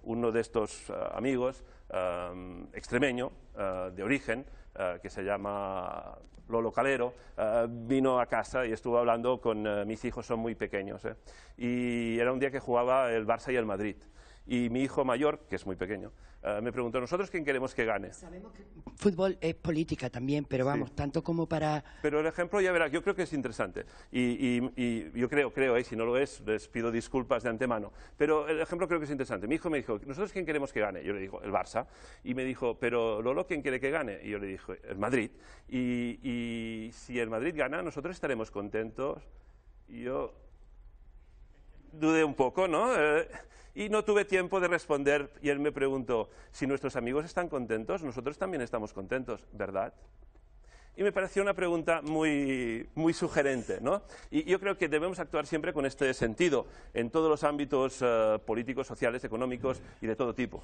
uno de estos amigos, extremeño, de origen, que se llama Lolo Calero, vino a casa y estuvo hablando con mis hijos, son muy pequeños, y era un día que jugaba el Barça y el Madrid. Y mi hijo mayor, que es muy pequeño, me preguntó: ¿nosotros quién queremos que gane? Sabemos que fútbol es política también, pero vamos, sí, tanto como para... Pero el ejemplo, ya verás, yo creo que es interesante. Y yo creo, si no lo es, les pido disculpas de antemano. Pero el ejemplo creo que es interesante. Mi hijo me dijo: ¿nosotros quién queremos que gane? Yo le digo: el Barça. Y me dijo: pero Lolo, ¿quién quiere que gane? Y yo le dije: el Madrid. Y si el Madrid gana, nosotros estaremos contentos. Y yo dudé un poco, ¿no? Y no tuve tiempo de responder, y él me preguntó: si nuestros amigos están contentos, nosotros también estamos contentos, ¿verdad? Y me pareció una pregunta muy sugerente, ¿no? Y yo creo que debemos actuar siempre con este sentido, en todos los ámbitos políticos, sociales, económicos y de todo tipo.